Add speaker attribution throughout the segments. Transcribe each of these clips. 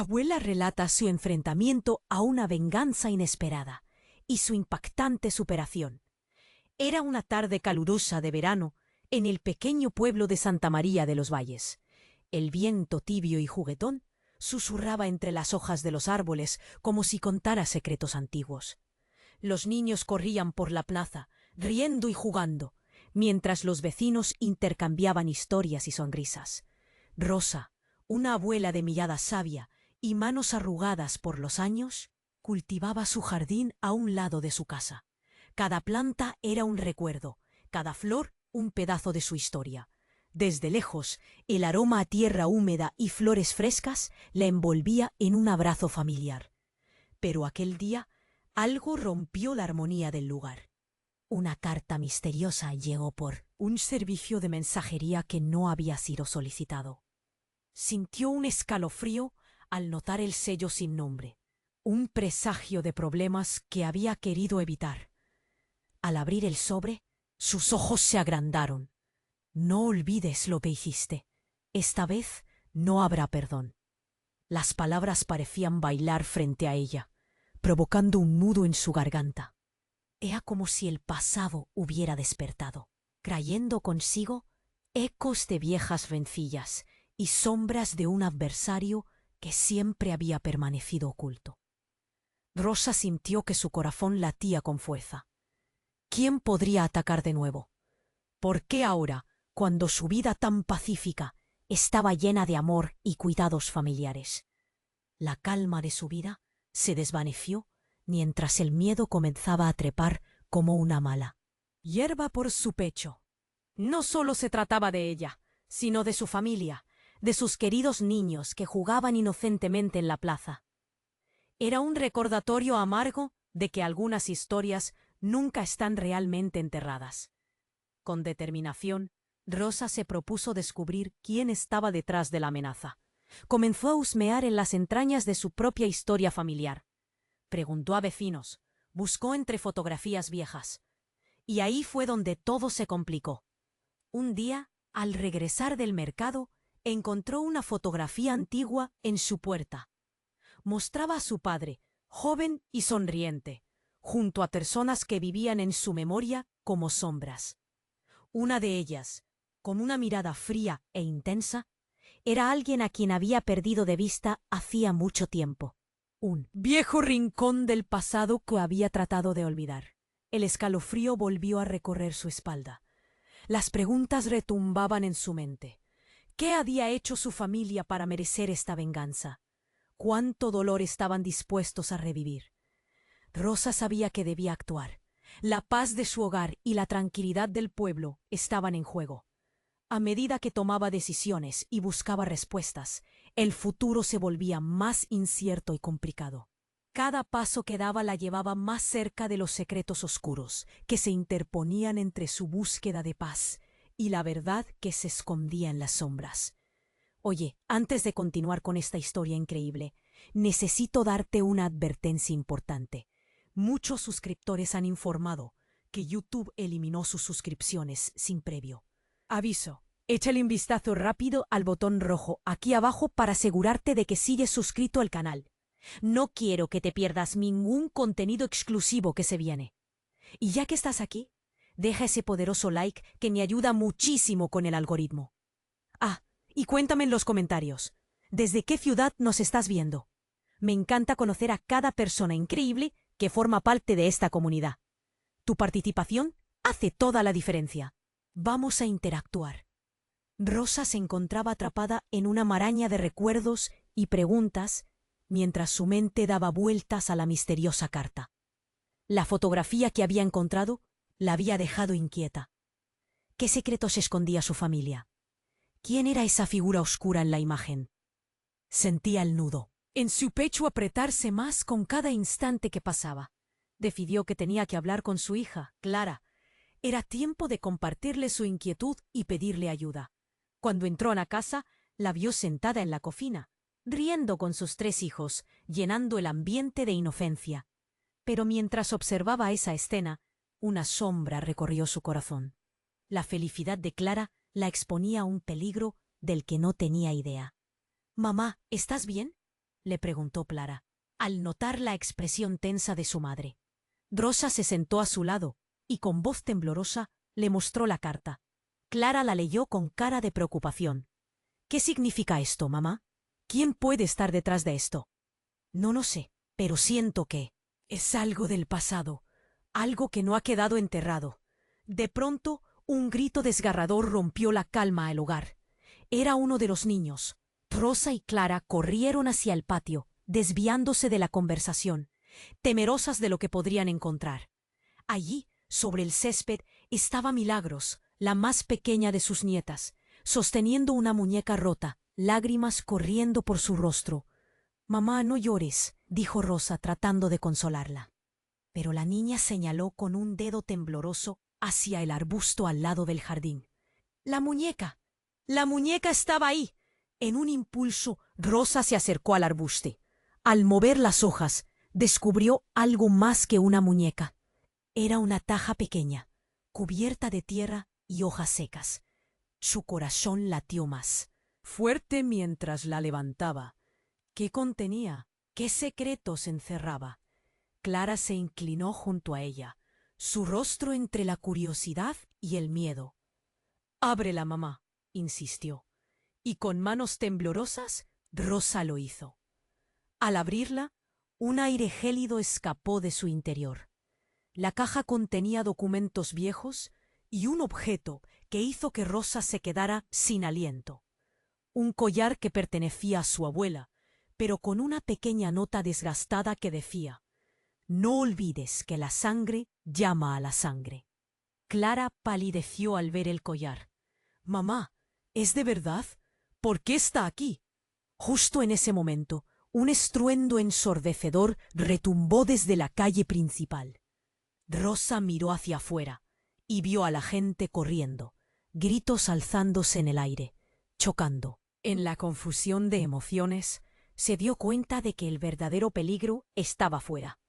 Speaker 1: abuela relata su enfrentamiento a una venganza inesperada y su impactante superación. Era una tarde calurosa de verano en el pequeño pueblo de Santa María de los Valles. El viento tibio y juguetón susurraba entre las hojas de los árboles como si contara secretos antiguos. Los niños corrían por la plaza, riendo y jugando, mientras los vecinos intercambiaban historias y sonrisas. Rosa, una abuela de mirada sabia y manos arrugadas por los años, cultivaba su jardín a un lado de su casa. Cada planta era un recuerdo, cada flor un pedazo de su historia. Desde lejos, el aroma a tierra húmeda y flores frescas la envolvía en un abrazo familiar. Pero aquel día, algo rompió la armonía del lugar. Una carta misteriosa llegó por un servicio de mensajería que no había sido solicitado. Sintió un escalofrío al notar el sello sin nombre, un presagio de problemas que había querido evitar. Al abrir el sobre, sus ojos se agrandaron. No olvides lo que hiciste. Esta vez no habrá perdón. Las palabras parecían bailar frente a ella, provocando un nudo en su garganta. Era como si el pasado hubiera despertado, trayendo consigo ecos de viejas rencillas y sombras de un adversario que siempre había permanecido oculto. Rosa sintió que su corazón latía con fuerza. ¿Quién podría atacar de nuevo? ¿Por qué ahora, cuando su vida tan pacífica estaba llena de amor y cuidados familiares? La calma de su vida se desvaneció mientras el miedo comenzaba a trepar como una mala hierba por su pecho. No solo se trataba de ella, sino de su familia, de sus queridos niños que jugaban inocentemente en la plaza. Era un recordatorio amargo de que algunas historias nunca están realmente enterradas. Con determinación, Rosa se propuso descubrir quién estaba detrás de la amenaza. Comenzó a husmear en las entrañas de su propia historia familiar. Preguntó a vecinos, buscó entre fotografías viejas. Y ahí fue donde todo se complicó. Un día, al regresar del mercado, encontró una fotografía antigua en su puerta. Mostraba a su padre, joven y sonriente, junto a personas que vivían en su memoria como sombras. Una de ellas, con una mirada fría e intensa, era alguien a quien había perdido de vista hacía mucho tiempo. Un viejo rincón del pasado que había tratado de olvidar. El escalofrío volvió a recorrer su espalda. Las preguntas retumbaban en su mente. ¿Qué había hecho su familia para merecer esta venganza? ¿Cuánto dolor estaban dispuestos a revivir? Rosa sabía que debía actuar. La paz de su hogar y la tranquilidad del pueblo estaban en juego. A medida que tomaba decisiones y buscaba respuestas, el futuro se volvía más incierto y complicado. Cada paso que daba la llevaba más cerca de los secretos oscuros que se interponían entre su búsqueda de paz y la verdad que se escondía en las sombras. Oye, antes de continuar con esta historia increíble, necesito darte una advertencia importante. Muchos suscriptores han informado que YouTube eliminó sus suscripciones sin previo. Aviso, échale un vistazo rápido al botón rojo aquí abajo para asegurarte de que sigues suscrito al canal. No quiero que te pierdas ningún contenido exclusivo que se viene. Y ya que estás aquí, deja ese poderoso like que me ayuda muchísimo con el algoritmo. Ah, y cuéntame en los comentarios, ¿desde qué ciudad nos estás viendo? Me encanta conocer a cada persona increíble que forma parte de esta comunidad. Tu participación hace toda la diferencia. Vamos a interactuar. Rosa se encontraba atrapada en una maraña de recuerdos y preguntas mientras su mente daba vueltas a la misteriosa carta. La fotografía que había encontrado la había dejado inquieta. ¿Qué secretos escondía su familia? ¿Quién era esa figura oscura en la imagen? Sentía el nudo en su pecho apretarse más con cada instante que pasaba. Decidió que tenía que hablar con su hija, Clara. Era tiempo de compartirle su inquietud y pedirle ayuda. Cuando entró a la casa, la vio sentada en la cocina, riendo con sus 3 hijos, llenando el ambiente de inocencia. Pero mientras observaba esa escena, una sombra recorrió su corazón. La felicidad de Clara la exponía a un peligro del que no tenía idea. «Mamá, ¿estás bien?». le preguntó Clara, al notar la expresión tensa de su madre. Rosa se sentó a su lado y con voz temblorosa le mostró la carta. Clara la leyó con cara de preocupación. ¿Qué significa esto, mamá? ¿Quién puede estar detrás de esto? No lo sé, pero siento que es algo del pasado, algo que no ha quedado enterrado. De pronto, un grito desgarrador rompió la calma al hogar. Era uno de los niños. Rosa y Clara corrieron hacia el patio, desviándose de la conversación, temerosas de lo que podrían encontrar. Allí, sobre el césped, estaba Milagros, la más pequeña de sus nietas, sosteniendo una muñeca rota, lágrimas corriendo por su rostro. «Mamá, no llores», dijo Rosa tratando de consolarla. Pero la niña señaló con un dedo tembloroso hacia el arbusto al lado del jardín. «La muñeca. La muñeca estaba ahí». En un impulso, Rosa se acercó al arbusto. Al mover las hojas, descubrió algo más que una muñeca. Era una taja pequeña, cubierta de tierra y hojas secas. Su corazón latió más, fuerte mientras la levantaba. ¿Qué contenía? ¿Qué secretos encerraba? Clara se inclinó junto a ella, su rostro entre la curiosidad y el miedo. «Ábrela, mamá», insistió, y con manos temblorosas Rosa lo hizo. Al abrirla, un aire gélido escapó de su interior. La caja contenía documentos viejos y un objeto que hizo que Rosa se quedara sin aliento. Un collar que pertenecía a su abuela, pero con una pequeña nota desgastada que decía: «No olvides que la sangre llama a la sangre». Clara palideció al ver el collar. «Mamá, ¿es de verdad? ¿Por qué está aquí?» Justo en ese momento, un estruendo ensordecedor retumbó desde la calle principal. Rosa miró hacia afuera y vio a la gente corriendo, gritos alzándose en el aire, chocando. En la confusión de emociones, se dio cuenta de que el verdadero peligro estaba fuera.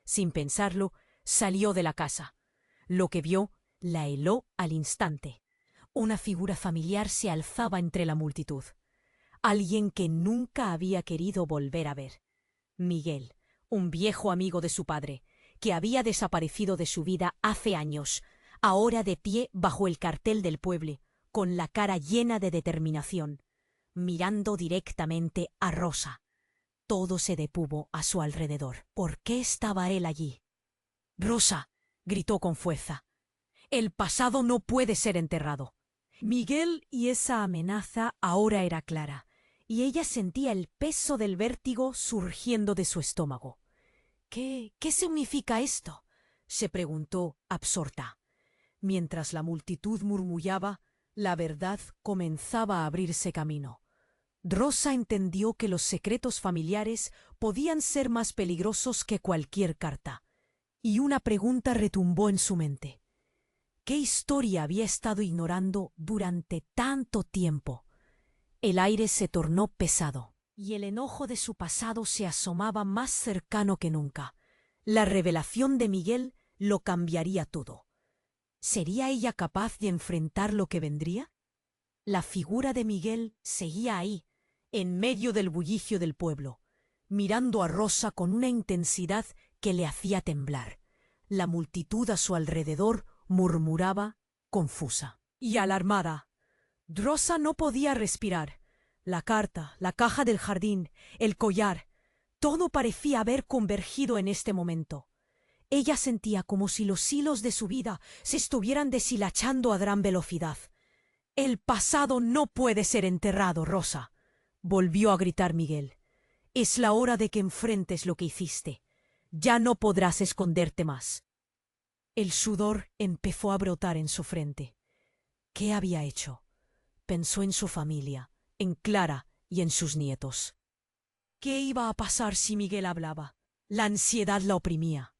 Speaker 1: Sin pensarlo, salió de la casa. Lo que vio la heló al instante. Una figura familiar se alzaba entre la multitud. Alguien que nunca había querido volver a ver. Miguel, un viejo amigo de su padre, que había desaparecido de su vida hace años, ahora de pie bajo el cartel del pueblo, con la cara llena de determinación, mirando directamente a Rosa. Todo se detuvo a su alrededor. ¿Por qué estaba él allí? «Rosa», gritó con fuerza, «el pasado no puede ser enterrado». Miguel y esa amenaza ahora era clara, y ella sentía el peso del vértigo surgiendo de su estómago. ¿Qué significa esto?», se preguntó absorta. Mientras la multitud murmullaba, la verdad comenzaba a abrirse camino. Rosa entendió que los secretos familiares podían ser más peligrosos que cualquier carta, y una pregunta retumbó en su mente. ¿Qué historia había estado ignorando durante tanto tiempo? El aire se tornó pesado, y el enojo de su pasado se asomaba más cercano que nunca. La revelación de Miguel lo cambiaría todo. ¿Sería ella capaz de enfrentar lo que vendría? La figura de Miguel seguía ahí, en medio del bullicio del pueblo, mirando a Rosa con una intensidad que le hacía temblar. La multitud a su alrededor murmuraba, confusa y alarmada. Rosa no podía respirar. La carta, la caja del jardín, el collar, todo parecía haber convergido en este momento. Ella sentía como si los hilos de su vida se estuvieran deshilachando a gran velocidad. «El pasado no puede ser enterrado, Rosa», volvió a gritar Miguel. «Es la hora de que enfrentes lo que hiciste. Ya no podrás esconderte más». El sudor empezó a brotar en su frente. ¿Qué había hecho? Pensó en su familia, en Clara y en sus nietos. ¿Qué iba a pasar si Miguel hablaba? La ansiedad la oprimía.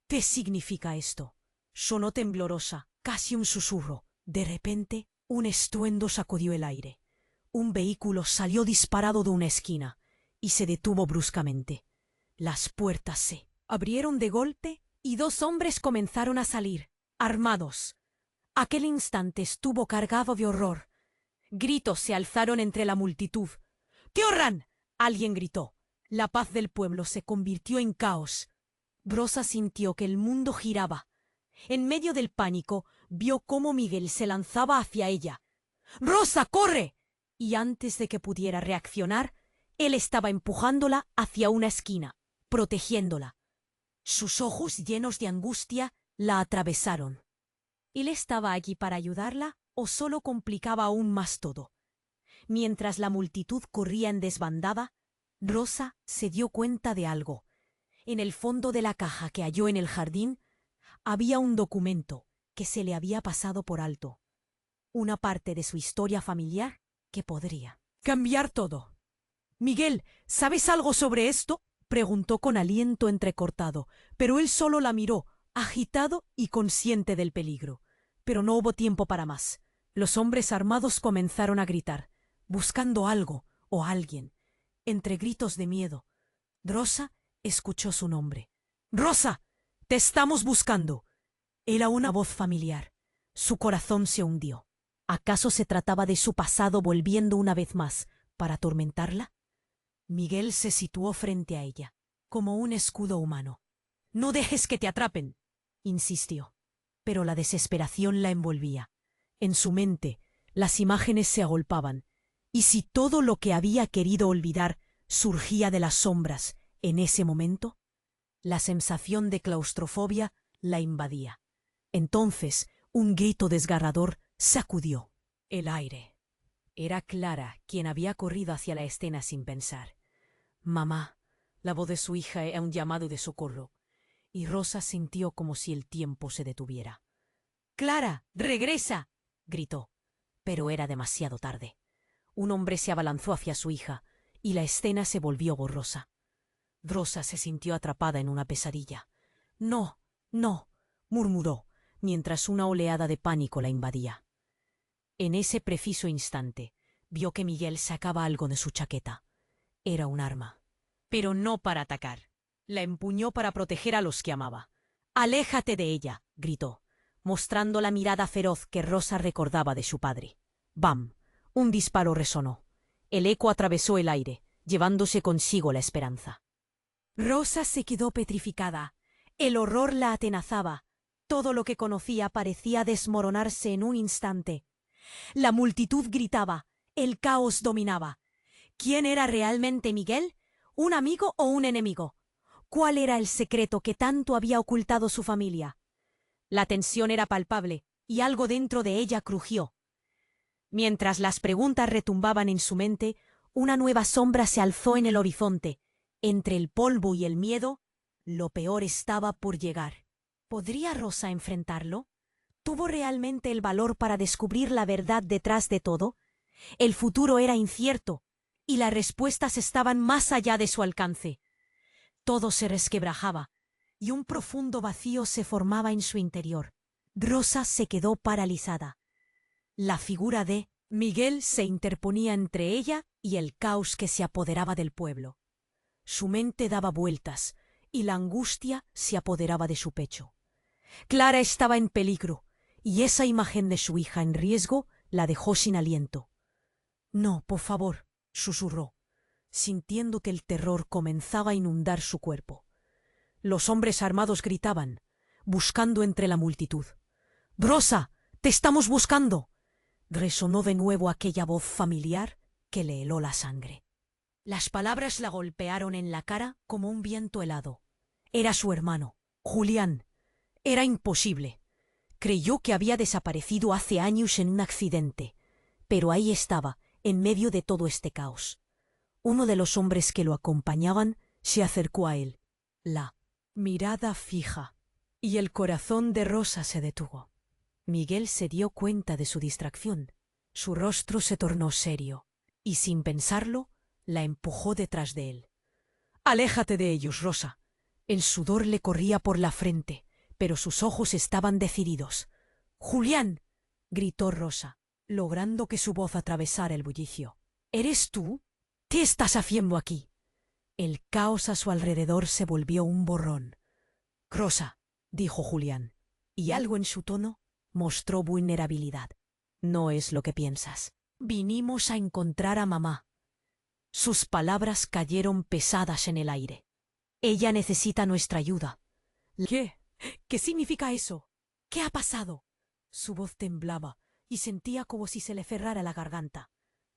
Speaker 1: «¿Qué significa esto?», sonó temblorosa, casi un susurro. De repente, un estruendo sacudió el aire. Un vehículo salió disparado de una esquina y se detuvo bruscamente. Las puertas se abrieron de golpe y dos hombres comenzaron a salir, armados. Aquel instante estuvo cargado de horror. Gritos se alzaron entre la multitud. «¡Corran!», alguien gritó. La paz del pueblo se convirtió en caos. Rosa sintió que el mundo giraba. En medio del pánico, vio cómo Miguel se lanzaba hacia ella. ¡Rosa, corre! Y antes de que pudiera reaccionar, él estaba empujándola hacia una esquina, protegiéndola. Sus ojos llenos de angustia la atravesaron. ¿Él estaba allí para ayudarla o solo complicaba aún más todo? Mientras la multitud corría en desbandada, Rosa se dio cuenta de algo. En el fondo de la caja que halló en el jardín había un documento que se le había pasado por alto. Una parte de su historia familiar que podría cambiar todo. «Miguel, ¿sabes algo sobre esto?», preguntó con aliento entrecortado, pero él solo la miró, agitado y consciente del peligro. Pero no hubo tiempo para más. Los hombres armados comenzaron a gritar, buscando algo o alguien. Entre gritos de miedo, Rosa escuchó su nombre. «¡Rosa! ¡Te estamos buscando!». Era una voz familiar. Su corazón se hundió. ¿Acaso se trataba de su pasado volviendo una vez más para atormentarla? Miguel se situó frente a ella, como un escudo humano. «No dejes que te atrapen», insistió. Pero la desesperación la envolvía. En su mente, las imágenes se agolpaban. ¿Y si todo lo que había querido olvidar surgía de las sombras en ese momento? La sensación de claustrofobia la invadía. Entonces, un grito desgarrador sacudió el aire. Era Clara quien había corrido hacia la escena sin pensar. «Mamá», la voz de su hija era un llamado de socorro, y Rosa sintió como si el tiempo se detuviera. «¡Clara, regresa!», gritó, pero era demasiado tarde. Un hombre se abalanzó hacia su hija, y la escena se volvió borrosa. Rosa se sintió atrapada en una pesadilla. «No, no», murmuró, mientras una oleada de pánico la invadía. En ese preciso instante, vio que Miguel sacaba algo de su chaqueta. Era un arma. Pero no para atacar. La empuñó para proteger a los que amaba. «¡Aléjate de ella!», gritó, mostrando la mirada feroz que Rosa recordaba de su padre. ¡Bam! Un disparo resonó. El eco atravesó el aire, llevándose consigo la esperanza. Rosa se quedó petrificada. El horror la atenazaba. Todo lo que conocía parecía desmoronarse en un instante. La multitud gritaba. El caos dominaba. ¿Quién era realmente Miguel? ¿Un amigo o un enemigo? ¿Cuál era el secreto que tanto había ocultado su familia? La tensión era palpable, y algo dentro de ella crujió. Mientras las preguntas retumbaban en su mente, una nueva sombra se alzó en el horizonte. Entre el polvo y el miedo, lo peor estaba por llegar. ¿Podría Rosa enfrentarlo? ¿Tuvo realmente el valor para descubrir la verdad detrás de todo? El futuro era incierto, y las respuestas estaban más allá de su alcance. Todo se resquebrajaba, y un profundo vacío se formaba en su interior. Rosa se quedó paralizada. La figura de Miguel se interponía entre ella y el caos que se apoderaba del pueblo. Su mente daba vueltas, y la angustia se apoderaba de su pecho. Clara estaba en peligro, y esa imagen de su hija en riesgo la dejó sin aliento. «No, por favor», susurró, sintiendo que el terror comenzaba a inundar su cuerpo. Los hombres armados gritaban, buscando entre la multitud. «¡Rosa, te estamos buscando!», resonó de nuevo aquella voz familiar que le heló la sangre. Las palabras la golpearon en la cara como un viento helado. Era su hermano, Julián. Era imposible. Creyó que había desaparecido hace años en un accidente, pero ahí estaba, en medio de todo este caos. Uno de los hombres que lo acompañaban se acercó a él. La mirada fija, y el corazón de Rosa se detuvo. Miguel se dio cuenta de su distracción. Su rostro se tornó serio, y sin pensarlo, la empujó detrás de él. «Aléjate de ellos, Rosa». El sudor le corría por la frente, pero sus ojos estaban decididos. «¡Julián!», gritó Rosa, logrando que su voz atravesara el bullicio. «¿Eres tú? ¿Qué estás haciendo aquí?». El caos a su alrededor se volvió un borrón. «Rosa», dijo Julián, y algo en su tono mostró vulnerabilidad. «No es lo que piensas. Vinimos a encontrar a mamá». Sus palabras cayeron pesadas en el aire. Ella necesita nuestra ayuda. ¿Qué? ¿Qué significa eso? ¿Qué ha pasado? Su voz temblaba y sentía como si se le cerrara la garganta.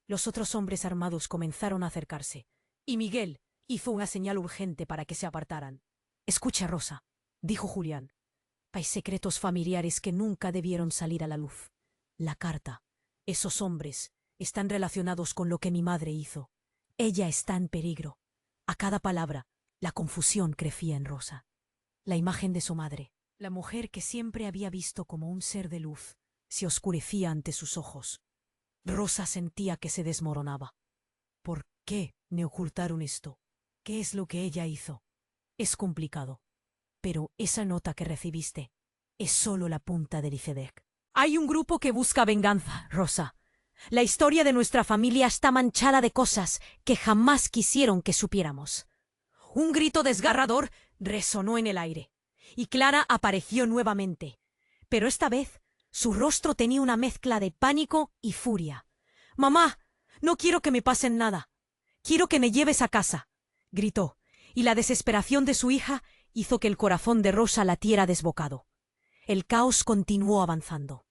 Speaker 1: Los otros hombres armados comenzaron a acercarse, y Miguel hizo una señal urgente para que se apartaran. Escucha, Rosa, dijo Julián. Hay secretos familiares que nunca debieron salir a la luz. La carta, esos hombres, están relacionados con lo que mi madre hizo. Ella está en peligro. A cada palabra, la confusión crecía en Rosa. La imagen de su madre, la mujer que siempre había visto como un ser de luz, se oscurecía ante sus ojos. Rosa sentía que se desmoronaba. ¿Por qué me ocultaron esto? ¿Qué es lo que ella hizo? Es complicado. Pero esa nota que recibiste es solo la punta del iceberg. Hay un grupo que busca venganza, Rosa. La historia de nuestra familia está manchada de cosas que jamás quisieron que supiéramos. Un grito desgarrador resonó en el aire, y Clara apareció nuevamente. Pero esta vez su rostro tenía una mezcla de pánico y furia. «Mamá, no quiero que me pasen nada. Quiero que me lleves a casa», gritó, y la desesperación de su hija hizo que el corazón de Rosa latiera desbocado. El caos continuó avanzando.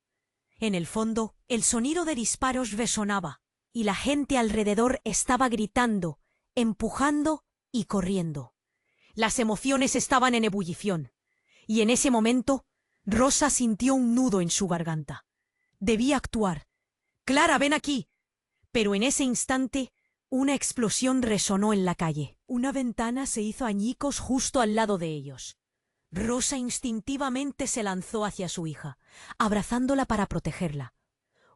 Speaker 1: En el fondo, el sonido de disparos resonaba, y la gente alrededor estaba gritando, empujando y corriendo. Las emociones estaban en ebullición, y en ese momento Rosa sintió un nudo en su garganta. Debía actuar. «Clara, ven aquí». Pero en ese instante, una explosión resonó en la calle. Una ventana se hizo añicos justo al lado de ellos. Rosa instintivamente se lanzó hacia su hija, abrazándola para protegerla.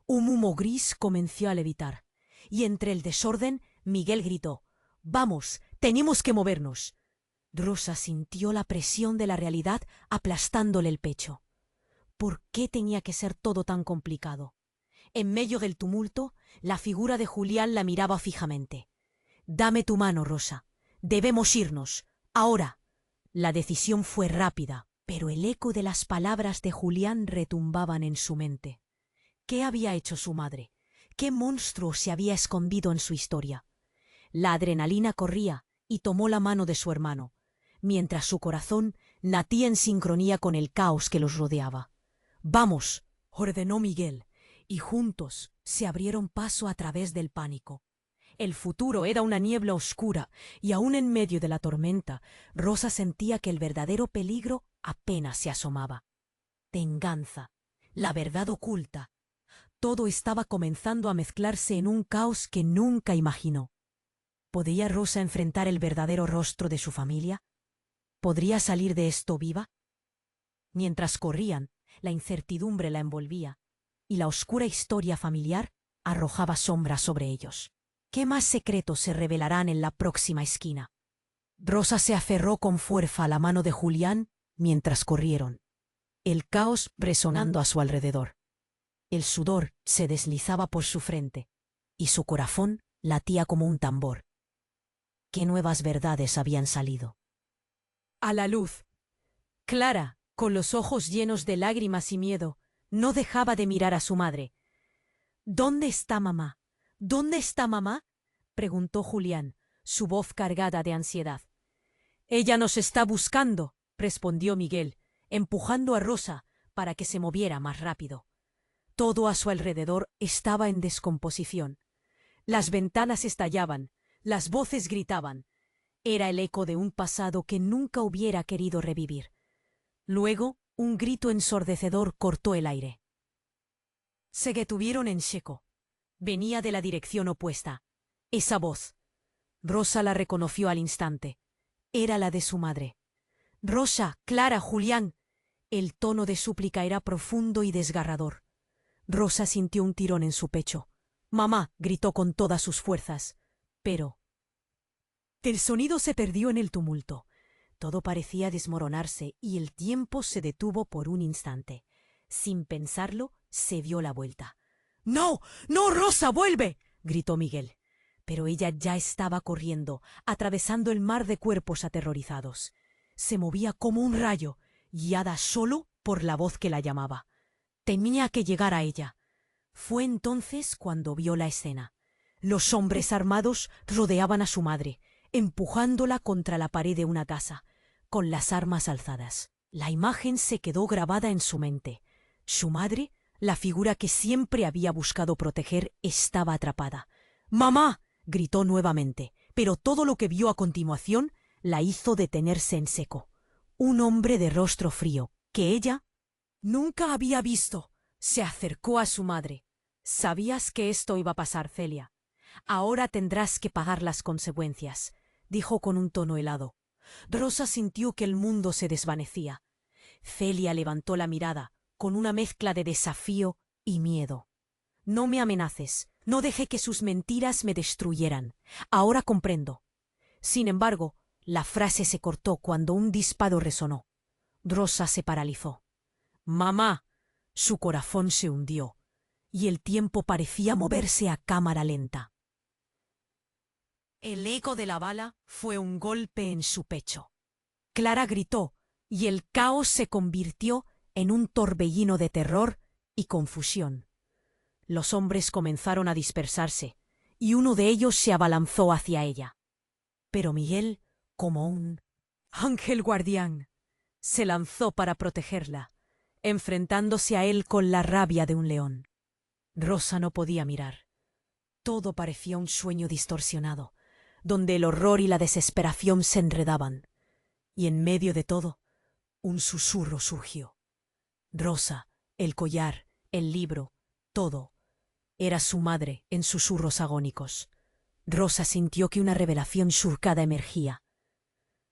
Speaker 1: Un humo gris comenzó a levitar, y entre el desorden, Miguel gritó: «¡Vamos, tenemos que movernos!». Rosa sintió la presión de la realidad aplastándole el pecho. ¿Por qué tenía que ser todo tan complicado? En medio del tumulto, la figura de Julián la miraba fijamente. «Dame tu mano, Rosa. Debemos irnos. Ahora». La decisión fue rápida, pero el eco de las palabras de Julián retumbaban en su mente. ¿Qué había hecho su madre? ¿Qué monstruo se había escondido en su historia? La adrenalina corría y tomó la mano de su hermano, mientras su corazón latía en sincronía con el caos que los rodeaba. «Vamos», ordenó Miguel, y juntos se abrieron paso a través del pánico. El futuro era una niebla oscura, y aún en medio de la tormenta, Rosa sentía que el verdadero peligro apenas se asomaba. Venganza, la verdad oculta. Todo estaba comenzando a mezclarse en un caos que nunca imaginó. ¿Podía Rosa enfrentar el verdadero rostro de su familia? ¿Podría salir de esto viva? Mientras corrían, la incertidumbre la envolvía, y la oscura historia familiar arrojaba sombras sobre ellos. ¿Qué más secretos se revelarán en la próxima esquina? Rosa se aferró con fuerza a la mano de Julián mientras corrieron, el caos resonando a su alrededor. El sudor se deslizaba por su frente, y su corazón latía como un tambor. ¿Qué nuevas verdades habían salido? A la luz. Clara, con los ojos llenos de lágrimas y miedo, no dejaba de mirar a su madre. «¿Dónde está mamá? ¿Dónde está mamá?», preguntó Julián, su voz cargada de ansiedad. «Ella nos está buscando», respondió Miguel, empujando a Rosa para que se moviera más rápido. Todo a su alrededor estaba en descomposición. Las ventanas estallaban, las voces gritaban. Era el eco de un pasado que nunca hubiera querido revivir. Luego, un grito ensordecedor cortó el aire. Se detuvieron en seco. Venía de la dirección opuesta. Esa voz. Rosa la reconoció al instante. Era la de su madre. «Rosa, Clara, Julián». El tono de súplica era profundo y desgarrador. Rosa sintió un tirón en su pecho. «Mamá», gritó con todas sus fuerzas. Pero el sonido se perdió en el tumulto. Todo parecía desmoronarse y el tiempo se detuvo por un instante. Sin pensarlo, se dio la vuelta. «¡No! ¡No, Rosa, vuelve!», gritó Miguel. Pero ella ya estaba corriendo, atravesando el mar de cuerpos aterrorizados. Se movía como un rayo, guiada solo por la voz que la llamaba. Tenía que llegar a ella. Fue entonces cuando vio la escena. Los hombres armados rodeaban a su madre, empujándola contra la pared de una casa, con las armas alzadas. La imagen se quedó grabada en su mente. Su madre, la figura que siempre había buscado proteger, estaba atrapada. ¡Mamá!, gritó nuevamente, pero todo lo que vio a continuación la hizo detenerse en seco. Un hombre de rostro frío, que ella nunca había visto, se acercó a su madre. «Sabías que esto iba a pasar, Celia. Ahora tendrás que pagar las consecuencias», dijo con un tono helado. Rosa sintió que el mundo se desvanecía. Celia levantó la mirada, con una mezcla de desafío y miedo. «No me amenaces, no deje que sus mentiras me destruyeran. Ahora comprendo». Sin embargo, la frase se cortó cuando un disparo resonó. Rosa se paralizó. «Mamá». Su corazón se hundió, y el tiempo parecía moverse a cámara lenta. El eco de la bala fue un golpe en su pecho. Clara gritó, y el caos se convirtió en un torbellino de terror y confusión. Los hombres comenzaron a dispersarse, y uno de ellos se abalanzó hacia ella. Pero Miguel, como un ángel guardián, se lanzó para protegerla, enfrentándose a él con la rabia de un león. Rosa no podía mirar. Todo parecía un sueño distorsionado, donde el horror y la desesperación se enredaban. Y en medio de todo, un susurro surgió. Rosa, el collar, el libro, todo. Era su madre en susurros agónicos. Rosa sintió que una revelación surcada emergía.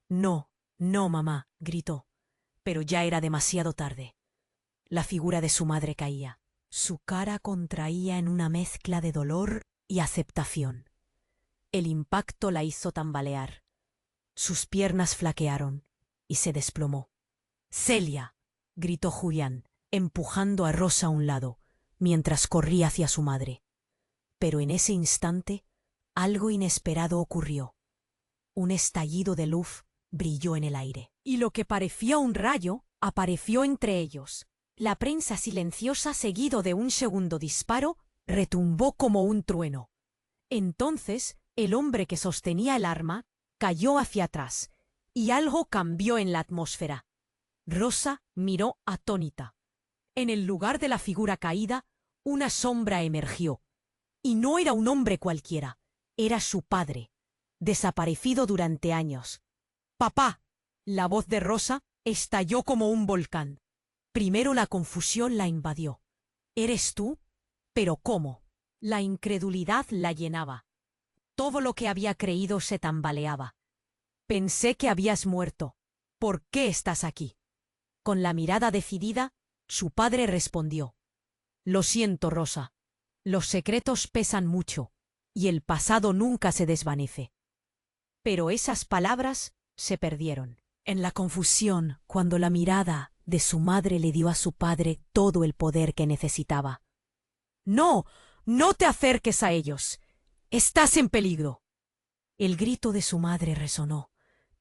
Speaker 1: «No, no, mamá», gritó, pero ya era demasiado tarde. La figura de su madre caía. Su cara contraía en una mezcla de dolor y aceptación. El impacto la hizo tambalear. Sus piernas flaquearon y se desplomó. «Celia», gritó Julián, empujando a Rosa a un lado, mientras corría hacia su madre. Pero en ese instante, algo inesperado ocurrió. Un estallido de luz brilló en el aire, y lo que parecía un rayo apareció entre ellos. La prensa silenciosa, seguido de un segundo disparo, retumbó como un trueno. Entonces, el hombre que sostenía el arma cayó hacia atrás, y algo cambió en la atmósfera. Rosa miró atónita. En el lugar de la figura caída, una sombra emergió. Y no era un hombre cualquiera, era su padre, desaparecido durante años. «¡Papá!». La voz de Rosa estalló como un volcán. Primero la confusión la invadió. «¿Eres tú? ¿Pero cómo?». La incredulidad la llenaba. Todo lo que había creído se tambaleaba. «Pensé que habías muerto. ¿Por qué estás aquí?». Con la mirada decidida, su padre respondió: «Lo siento, Rosa. Los secretos pesan mucho, y el pasado nunca se desvanece». Pero esas palabras se perdieron en la confusión cuando la mirada de su madre le dio a su padre todo el poder que necesitaba. «No, no te acerques a ellos. Estás en peligro». El grito de su madre resonó,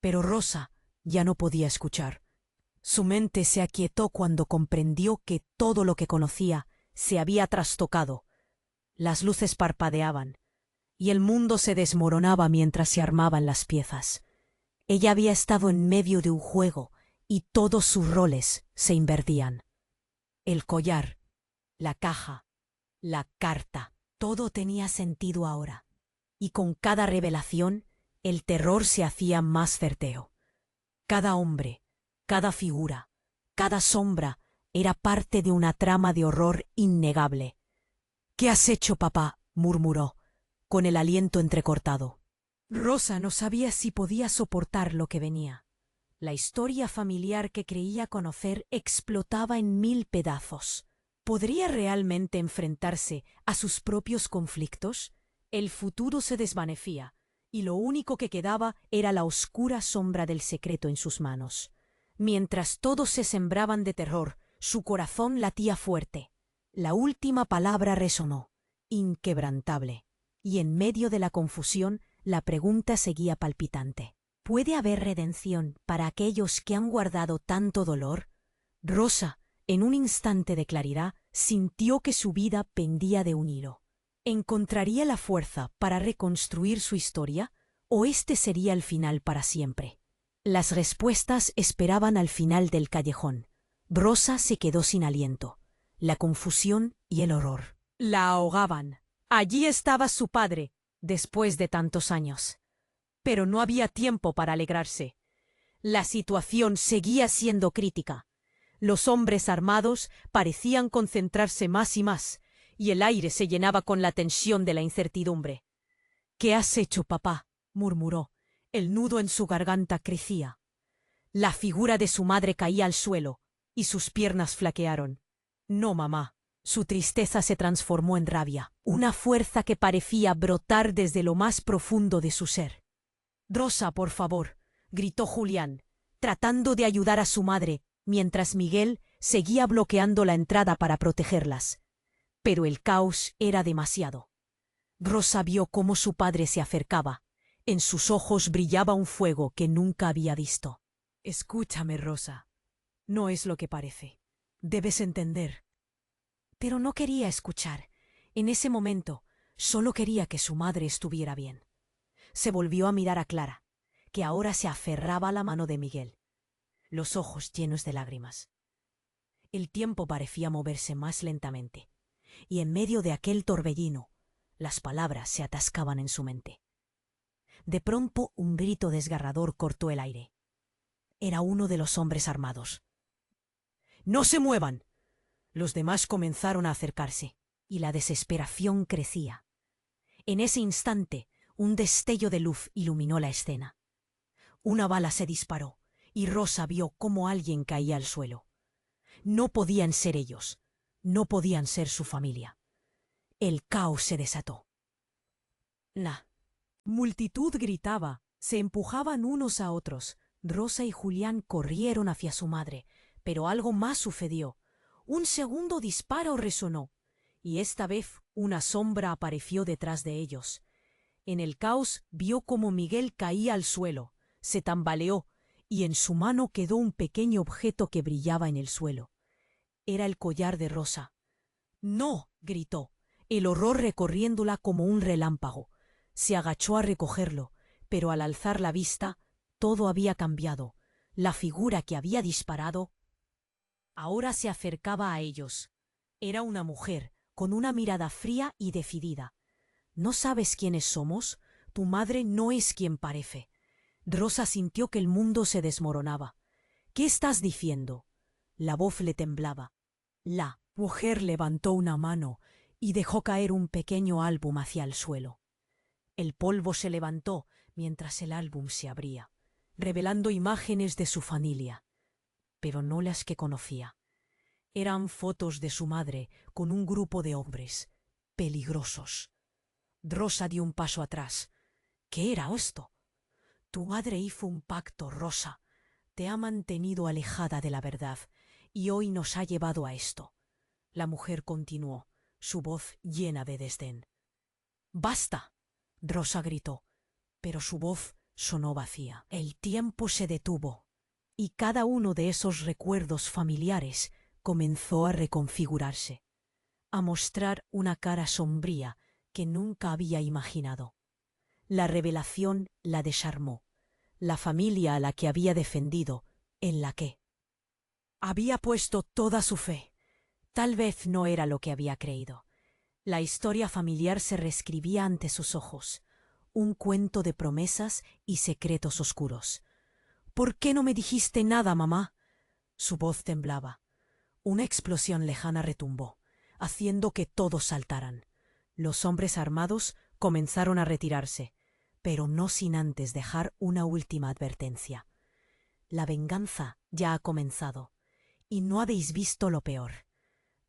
Speaker 1: pero Rosa ya no podía escuchar. Su mente se aquietó cuando comprendió que todo lo que conocía se había trastocado. Las luces parpadeaban, y el mundo se desmoronaba mientras se armaban las piezas. Ella había estado en medio de un juego, y todos sus roles se invertían. El collar, la caja, la carta, todo tenía sentido ahora, y con cada revelación el terror se hacía más certero. Cada hombre, cada figura, cada sombra era parte de una trama de horror innegable. «¿Qué has hecho, papá?», murmuró, con el aliento entrecortado. Rosa no sabía si podía soportar lo que venía. La historia familiar que creía conocer explotaba en 1000 pedazos. ¿Podría realmente enfrentarse a sus propios conflictos? El futuro se desvanecía, y lo único que quedaba era la oscura sombra del secreto en sus manos. Mientras todos se sembraban de terror, su corazón latía fuerte. La última palabra resonó, inquebrantable, y en medio de la confusión la pregunta seguía palpitante. ¿Puede haber redención para aquellos que han guardado tanto dolor? Rosa, en un instante de claridad, sintió que su vida pendía de un hilo. ¿Encontraría la fuerza para reconstruir su historia o este sería el final para siempre? Las respuestas esperaban al final del callejón. Rosa se quedó sin aliento. La confusión y el horror la ahogaban. Allí estaba su padre, después de tantos años. Pero no había tiempo para alegrarse. La situación seguía siendo crítica. Los hombres armados parecían concentrarse más y más, y el aire se llenaba con la tensión de la incertidumbre. —¿Qué has hecho, papá? —murmuró. El nudo en su garganta crecía. La figura de su madre caía al suelo, y sus piernas flaquearon. —No, mamá. Su tristeza se transformó en rabia, una fuerza que parecía brotar desde lo más profundo de su ser. —Rosa, por favor —gritó Julián, tratando de ayudar a su madre, mientras Miguel seguía bloqueando la entrada para protegerlas. Pero el caos era demasiado. Rosa vio cómo su padre se acercaba. En sus ojos brillaba un fuego que nunca había visto. —Escúchame, Rosa. No es lo que parece. Debes entender. Pero no quería escuchar. En ese momento, solo quería que su madre estuviera bien. Se volvió a mirar a Clara, que ahora se aferraba a la mano de Miguel, los ojos llenos de lágrimas. El tiempo parecía moverse más lentamente, y en medio de aquel torbellino, las palabras se atascaban en su mente. De pronto, un grito desgarrador cortó el aire. Era uno de los hombres armados. —¡No se muevan! Los demás comenzaron a acercarse, y la desesperación crecía. En ese instante, un destello de luz iluminó la escena. Una bala se disparó, y Rosa vio cómo alguien caía al suelo. No podían ser ellos, no podían ser su familia. El caos se desató. La multitud gritaba, se empujaban unos a otros. Rosa y Julián corrieron hacia su madre, pero algo más sucedió. Un segundo disparo resonó, y esta vez una sombra apareció detrás de ellos. En el caos vio cómo Miguel caía al suelo, se tambaleó, y en su mano quedó un pequeño objeto que brillaba en el suelo. Era el collar de Rosa. —¡No! —gritó, el horror recorriéndola como un relámpago. Se agachó a recogerlo, pero al alzar la vista, todo había cambiado. La figura que había disparado ahora se acercaba a ellos. Era una mujer, con una mirada fría y decidida. —¿No sabes quiénes somos? Tu madre no es quien parece. Rosa sintió que el mundo se desmoronaba. —¿Qué estás diciendo? La voz le temblaba. La mujer levantó una mano y dejó caer un pequeño álbum hacia el suelo. El polvo se levantó mientras el álbum se abría, revelando imágenes de su familia, pero no las que conocía. Eran fotos de su madre con un grupo de hombres peligrosos. Rosa dio un paso atrás. ¿Qué era esto? Tu madre hizo un pacto, Rosa. Te ha mantenido alejada de la verdad, y hoy nos ha llevado a esto. La mujer continuó, su voz llena de desdén. —¡Basta! Rosa gritó, pero su voz sonó vacía. El tiempo se detuvo, y cada uno de esos recuerdos familiares comenzó a reconfigurarse, a mostrar una cara sombría que nunca había imaginado. La revelación la desarmó. La familia a la que había defendido, en la que había puesto toda su fe, tal vez no era lo que había creído. La historia familiar se reescribía ante sus ojos, un cuento de promesas y secretos oscuros. —¿Por qué no me dijiste nada, mamá? Su voz temblaba. Una explosión lejana retumbó, haciendo que todos saltaran. Los hombres armados comenzaron a retirarse, pero no sin antes dejar una última advertencia. La venganza ya ha comenzado, y no habéis visto lo peor.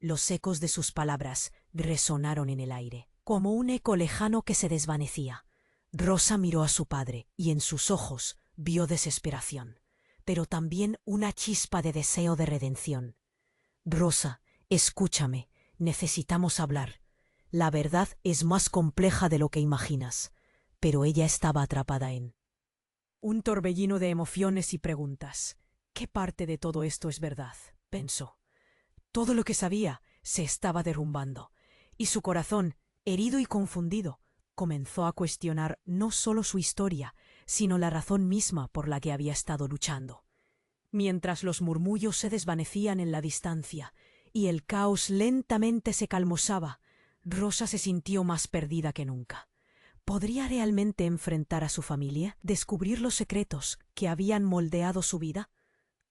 Speaker 1: Los ecos de sus palabras resonaron en el aire, como un eco lejano que se desvanecía. Rosa miró a su padre, y en sus ojos vio desesperación, pero también una chispa de deseo de redención. —Rosa, escúchame, necesitamos hablar. La verdad es más compleja de lo que imaginas. Pero ella estaba atrapada en un torbellino de emociones y preguntas. ¿Qué parte de todo esto es verdad? Pensó. Todo lo que sabía se estaba derrumbando, y su corazón Herido y confundido, comenzó a cuestionar no solo su historia, sino la razón misma por la que había estado luchando. Mientras los murmullos se desvanecían en la distancia y el caos lentamente se calmosaba, Rosa se sintió más perdida que nunca. ¿Podría realmente enfrentar a su familia? ¿Descubrir los secretos que habían moldeado su vida?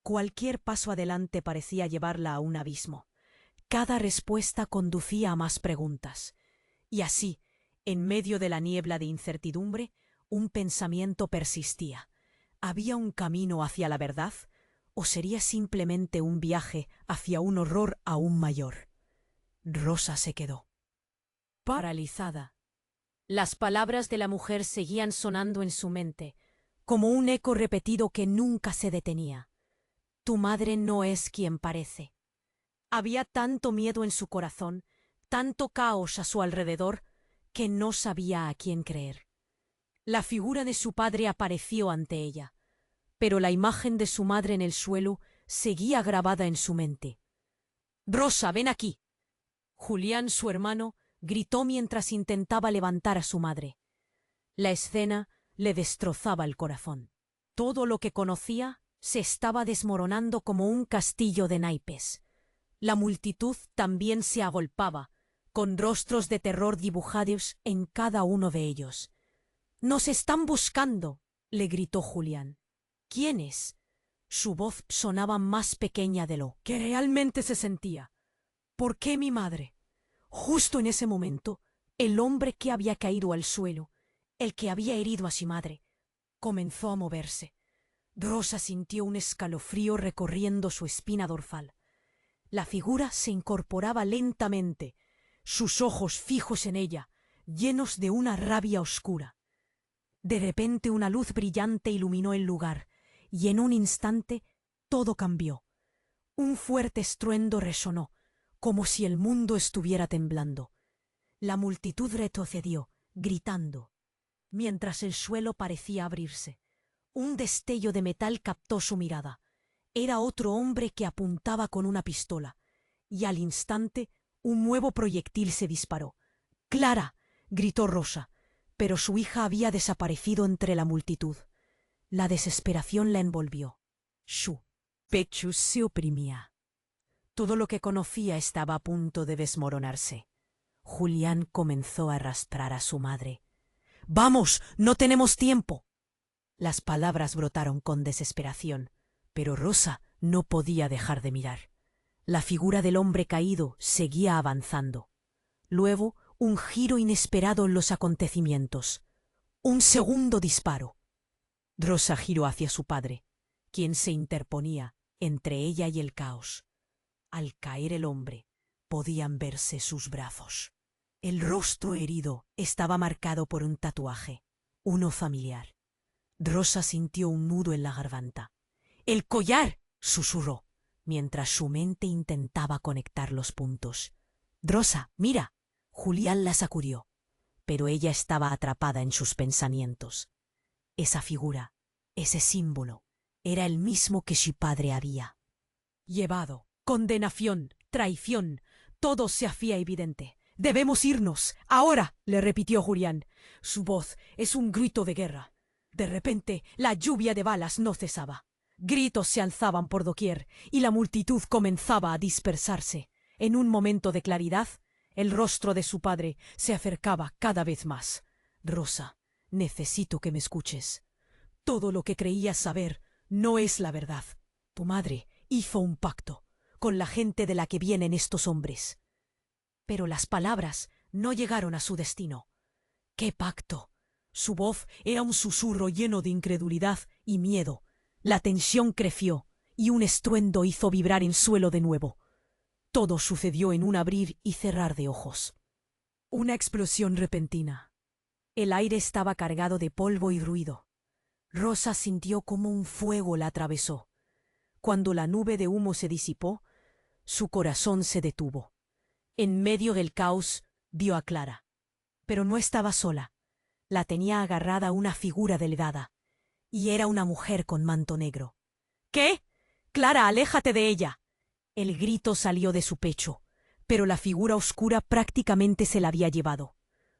Speaker 1: Cualquier paso adelante parecía llevarla a un abismo. Cada respuesta conducía a más preguntas. Y así, en medio de la niebla de incertidumbre, un pensamiento persistía. ¿Había un camino hacia la verdad? ¿O sería simplemente un viaje hacia un horror aún mayor? Rosa se quedó paralizada. Las palabras de la mujer seguían sonando en su mente, como un eco repetido que nunca se detenía. Tu madre no es quien parece. Había tanto miedo en su corazón, tanto caos a su alrededor, que no sabía a quién creer. La figura de su padre apareció ante ella, pero la imagen de su madre en el suelo seguía grabada en su mente. «Rosa, ven aquí». Julián, su hermano, gritó mientras intentaba levantar a su madre. La escena le destrozaba el corazón. Todo lo que conocía se estaba desmoronando como un castillo de naipes. La multitud también se agolpaba, con rostros de terror dibujados en cada uno de ellos. «¡Nos están buscando!», le gritó Julián. «¿Quiénes?». Su voz sonaba más pequeña de lo que realmente se sentía. «¿Por qué mi madre?». Justo en ese momento, el hombre que había caído al suelo, el que había herido a su madre, comenzó a moverse. Rosa sintió un escalofrío recorriendo su espina dorsal. La figura se incorporaba lentamente, sus ojos fijos en ella, llenos de una rabia oscura. De repente una luz brillante iluminó el lugar, y en un instante todo cambió. Un fuerte estruendo resonó, como si el mundo estuviera temblando. La multitud retrocedió, gritando, mientras el suelo parecía abrirse. Un destello de metal captó su mirada. Era otro hombre que apuntaba con una pistola, y al instante un nuevo proyectil se disparó. «¡Clara!», gritó Rosa, pero su hija había desaparecido entre la multitud. La desesperación la envolvió. Su pecho se oprimía. Todo lo que conocía estaba a punto de desmoronarse. Julián comenzó a arrastrar a su madre. «¡Vamos! ¡No tenemos tiempo!». Las palabras brotaron con desesperación, pero Rosa no podía dejar de mirar. La figura del hombre caído seguía avanzando. Luego, un giro inesperado en los acontecimientos. Un segundo disparo. Rosa giró hacia su padre, quien se interponía entre ella y el caos. Al caer el hombre, podían verse sus brazos. El rostro herido estaba marcado por un tatuaje, uno familiar. Rosa sintió un nudo en la garganta. «¡El collar!», susurró, mientras su mente intentaba conectar los puntos. «Rosa, mira». Julián la sacudió, pero ella estaba atrapada en sus pensamientos. Esa figura, ese símbolo, era el mismo que su padre había llevado. Condenación, traición, todo se hacía evidente. «Debemos irnos, ahora», le repitió Julián. Su voz es un grito de guerra. De repente, la lluvia de balas no cesaba. Gritos se alzaban por doquier, y la multitud comenzaba a dispersarse. En un momento de claridad, el rostro de su padre se acercaba cada vez más. «Rosa, necesito que me escuches. Todo lo que creías saber no es la verdad. Tu madre hizo un pacto con la gente de la que vienen estos hombres». Pero las palabras no llegaron a su destino. «¿Qué pacto?». Su voz era un susurro lleno de incredulidad y miedo. La tensión creció y un estruendo hizo vibrar el suelo de nuevo. Todo sucedió en un abrir y cerrar de ojos. Una explosión repentina. El aire estaba cargado de polvo y ruido. Rosa sintió como un fuego la atravesó. Cuando la nube de humo se disipó, su corazón se detuvo. En medio del caos vio a Clara. Pero no estaba sola. La tenía agarrada una figura delgada, y era una mujer con manto negro. «¿Qué? Clara, aléjate de ella». El grito salió de su pecho, pero la figura oscura prácticamente se la había llevado.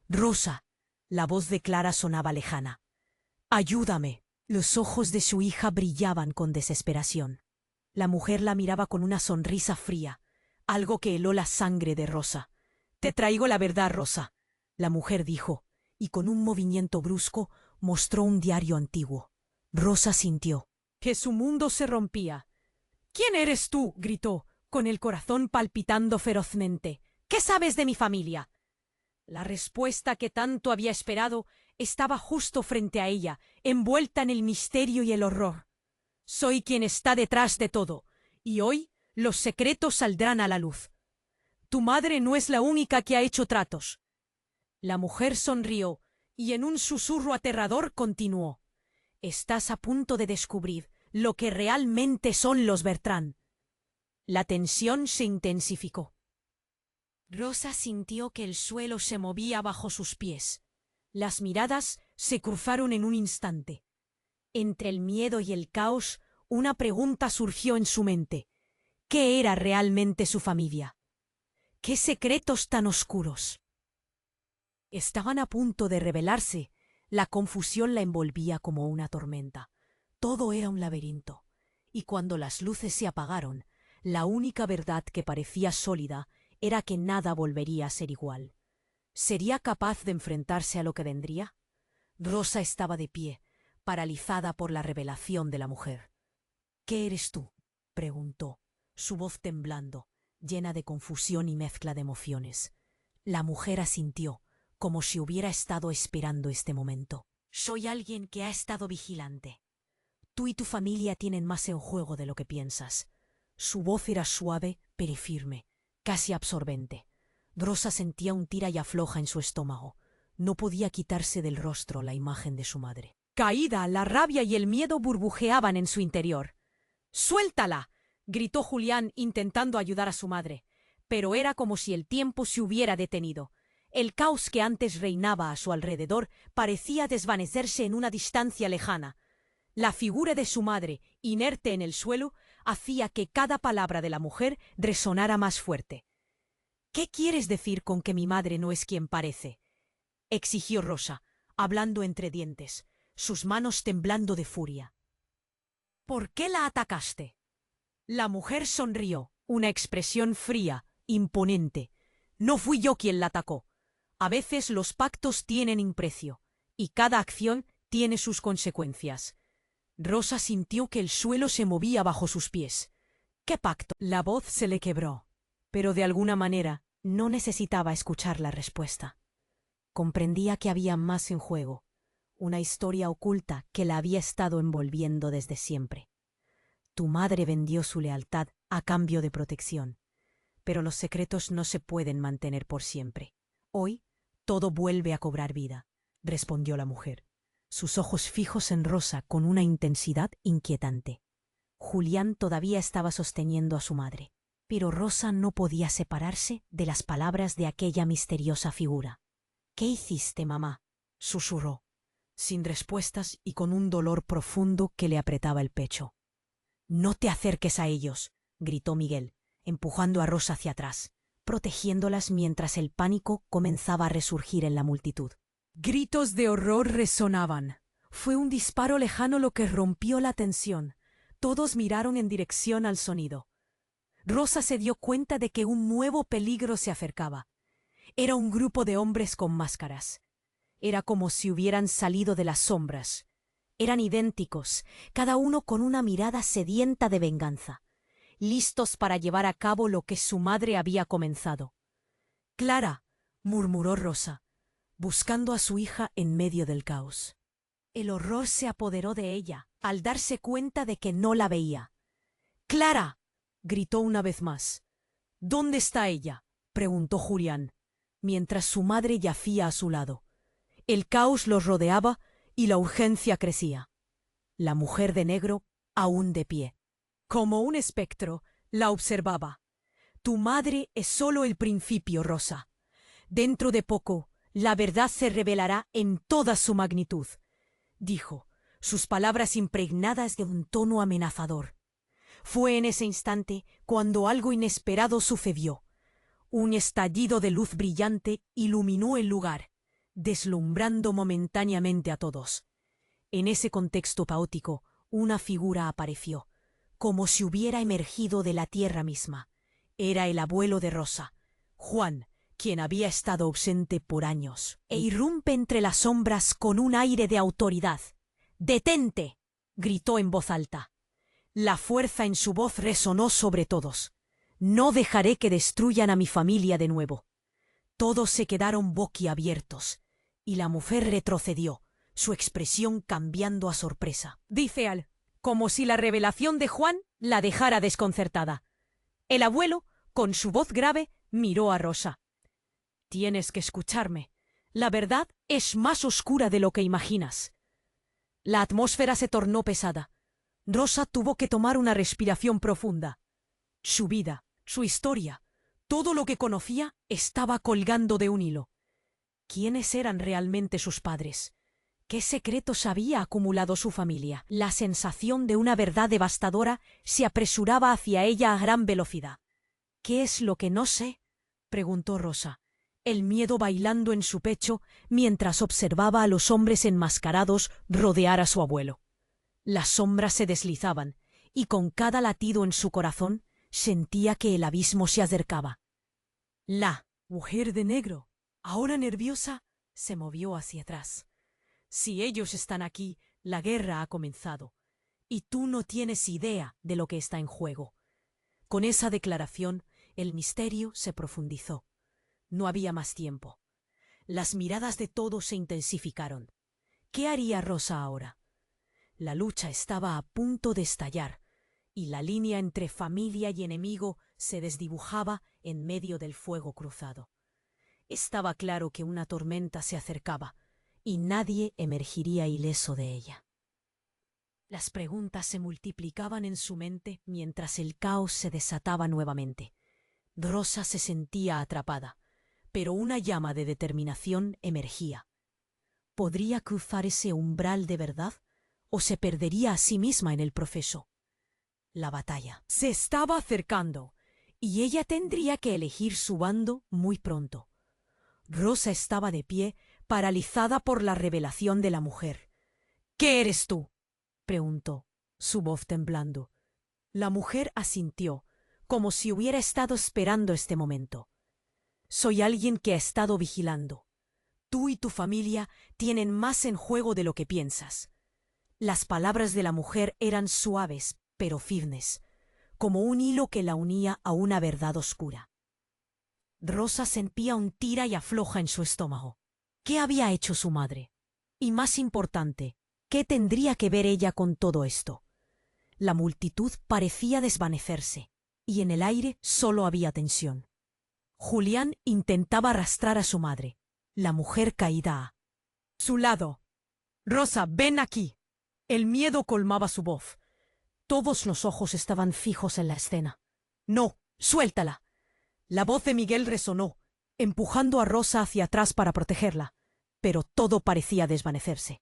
Speaker 1: Rosa. La voz de Clara sonaba lejana. Ayúdame. Los ojos de su hija brillaban con desesperación. La mujer la miraba con una sonrisa fría, algo que heló la sangre de Rosa. Te traigo la verdad, Rosa, la mujer dijo, y con un movimiento brusco mostró un diario antiguo. Rosa sintió que su mundo se rompía. ¿Quién eres tú?, gritó, con el corazón palpitando ferozmente. ¿Qué sabes de mi familia? La respuesta que tanto había esperado estaba justo frente a ella, envuelta en el misterio y el horror. Soy quien está detrás de todo, y hoy los secretos saldrán a la luz. Tu madre no es la única que ha hecho tratos. La mujer sonrió y en un susurro aterrador continuó. Estás a punto de descubrir lo que realmente son los Bertrand. La tensión se intensificó. Rosa sintió que el suelo se movía bajo sus pies. Las miradas se cruzaron en un instante. Entre el miedo y el caos, una pregunta surgió en su mente. ¿Qué era realmente su familia? ¿Qué secretos tan oscuros? Estaban a punto de revelarse. La confusión la envolvía como una tormenta. Todo era un laberinto. Y cuando las luces se apagaron, la única verdad que parecía sólida era que nada volvería a ser igual. ¿Sería capaz de enfrentarse a lo que vendría? Rosa estaba de pie, paralizada por la revelación de la mujer. ¿Qué eres tú?, preguntó, su voz temblando, llena de confusión y mezcla de emociones. La mujer asintió, como si hubiera estado esperando este momento. Soy alguien que ha estado vigilante. Tú y tu familia tienen más en juego de lo que piensas. Su voz era suave, pero firme, casi absorbente. Rosa sentía un tira y afloja en su estómago. No podía quitarse del rostro la imagen de su madre. Caída, la rabia y el miedo burbujeaban en su interior. ¡Suéltala!, gritó Julián intentando ayudar a su madre. Pero era como si el tiempo se hubiera detenido. El caos que antes reinaba a su alrededor parecía desvanecerse en una distancia lejana. La figura de su madre, inerte en el suelo, hacía que cada palabra de la mujer resonara más fuerte. ¿Qué quieres decir con que mi madre no es quien parece?, exigió Rosa, hablando entre dientes, sus manos temblando de furia. ¿Por qué la atacaste? La mujer sonrió, una expresión fría, imponente. No fui yo quien la atacó. A veces los pactos tienen un precio, y cada acción tiene sus consecuencias. Rosa sintió que el suelo se movía bajo sus pies. ¿Qué pacto? La voz se le quebró, pero de alguna manera no necesitaba escuchar la respuesta. Comprendía que había más en juego, una historia oculta que la había estado envolviendo desde siempre. Tu madre vendió su lealtad a cambio de protección, pero los secretos no se pueden mantener por siempre. Hoy todo vuelve a cobrar vida, respondió la mujer, sus ojos fijos en Rosa con una intensidad inquietante. Julián todavía estaba sosteniendo a su madre, pero Rosa no podía separarse de las palabras de aquella misteriosa figura. ¿Qué hiciste, mamá?, susurró, sin respuestas y con un dolor profundo que le apretaba el pecho. No te acerques a ellos, gritó Miguel, empujando a Rosa hacia atrás, protegiéndolas mientras el pánico comenzaba a resurgir en la multitud. Gritos de horror resonaban. Fue un disparo lejano lo que rompió la tensión. Todos miraron en dirección al sonido. Rosa se dio cuenta de que un nuevo peligro se acercaba. Era un grupo de hombres con máscaras. Era como si hubieran salido de las sombras. Eran idénticos, cada uno con una mirada sedienta de venganza, listos para llevar a cabo lo que su madre había comenzado. «Clara», murmuró Rosa, buscando a su hija en medio del caos. El horror se apoderó de ella al darse cuenta de que no la veía. «¡Clara!», gritó una vez más. «¿Dónde está ella?», preguntó Julián, mientras su madre yacía a su lado. El caos los rodeaba y la urgencia crecía. La mujer de negro, aún de pie, como un espectro, la observaba. «Tu madre es solo el principio, Rosa. Dentro de poco, la verdad se revelará en toda su magnitud», dijo, sus palabras impregnadas de un tono amenazador. Fue en ese instante cuando algo inesperado sucedió. Un estallido de luz brillante iluminó el lugar. deslumbrando momentáneamente a todos. En ese contexto caótico, una figura apareció, como si hubiera emergido de la tierra misma. Era el abuelo de Rosa, Juan, quien había estado ausente por años, e irrumpe entre las sombras con un aire de autoridad. «¡Detente!», gritó en voz alta. La fuerza en su voz resonó sobre todos. «No dejaré que destruyan a mi familia de nuevo». Todos se quedaron boquiabiertos, y la mujer retrocedió, su expresión cambiando a sorpresa. Dice Al, como si la revelación de Juan la dejara desconcertada. El abuelo, con su voz grave, miró a Rosa. «Tienes que escucharme. La verdad es más oscura de lo que imaginas». La atmósfera se tornó pesada. Rosa tuvo que tomar una respiración profunda. Su vida, su historia, todo lo que conocía estaba colgando de un hilo. ¿Quiénes eran realmente sus padres? ¿Qué secretos había acumulado su familia? La sensación de una verdad devastadora se apresuraba hacia ella a gran velocidad. «¿Qué es lo que no sé?», preguntó Rosa, el miedo bailando en su pecho mientras observaba a los hombres enmascarados rodear a su abuelo. Las sombras se deslizaban, y con cada latido en su corazón sentía que el abismo se acercaba. La mujer de negro, ahora nerviosa, se movió hacia atrás. «Si ellos están aquí, la guerra ha comenzado, y tú no tienes idea de lo que está en juego». Con esa declaración, el misterio se profundizó. No había más tiempo. Las miradas de todos se intensificaron. ¿Qué haría Rosa ahora? La lucha estaba a punto de estallar, y la línea entre familia y enemigo se desdibujaba en medio del fuego cruzado. Estaba claro que una tormenta se acercaba, y nadie emergiría ileso de ella. Las preguntas se multiplicaban en su mente mientras el caos se desataba nuevamente. Rosa se sentía atrapada, pero una llama de determinación emergía. ¿Podría cruzar ese umbral de verdad o se perdería a sí misma en el proceso? La batalla se estaba acercando y ella tendría que elegir su bando muy pronto. Rosa estaba de pie, paralizada por la revelación de la mujer. «¿Qué eres tú?», preguntó, su voz temblando. La mujer asintió, como si hubiera estado esperando este momento. «Soy alguien que ha estado vigilando. Tú y tu familia tienen más en juego de lo que piensas». Las palabras de la mujer eran suaves, pero firmes, como un hilo que la unía a una verdad oscura. Rosa sentía un tira y afloja en su estómago. ¿Qué había hecho su madre? Y más importante, ¿qué tendría que ver ella con todo esto? La multitud parecía desvanecerse, y en el aire solo había tensión. Julián intentaba arrastrar a su madre, la mujer caída a su lado. «Rosa, ven aquí». El miedo colmaba su voz. Todos los ojos estaban fijos en la escena. «No, suéltala». La voz de Miguel resonó, empujando a Rosa hacia atrás para protegerla, pero todo parecía desvanecerse.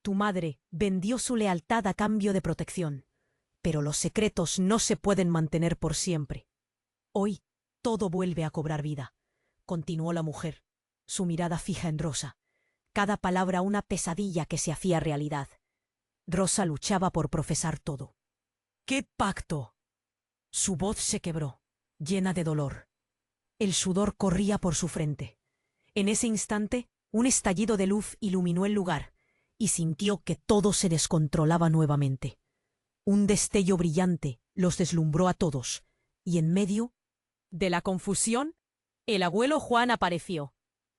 Speaker 1: «Tu madre vendió su lealtad a cambio de protección, pero los secretos no se pueden mantener por siempre. Hoy todo vuelve a cobrar vida», continuó la mujer, su mirada fija en Rosa, cada palabra una pesadilla que se hacía realidad. Rosa luchaba por profesar todo. «¿Qué pacto?». Su voz se quebró, llena de dolor. El sudor corría por su frente. En ese instante, un estallido de luz iluminó el lugar, y sintió que todo se descontrolaba nuevamente. Un destello brillante los deslumbró a todos, y en medio de la confusión, el abuelo Juan apareció.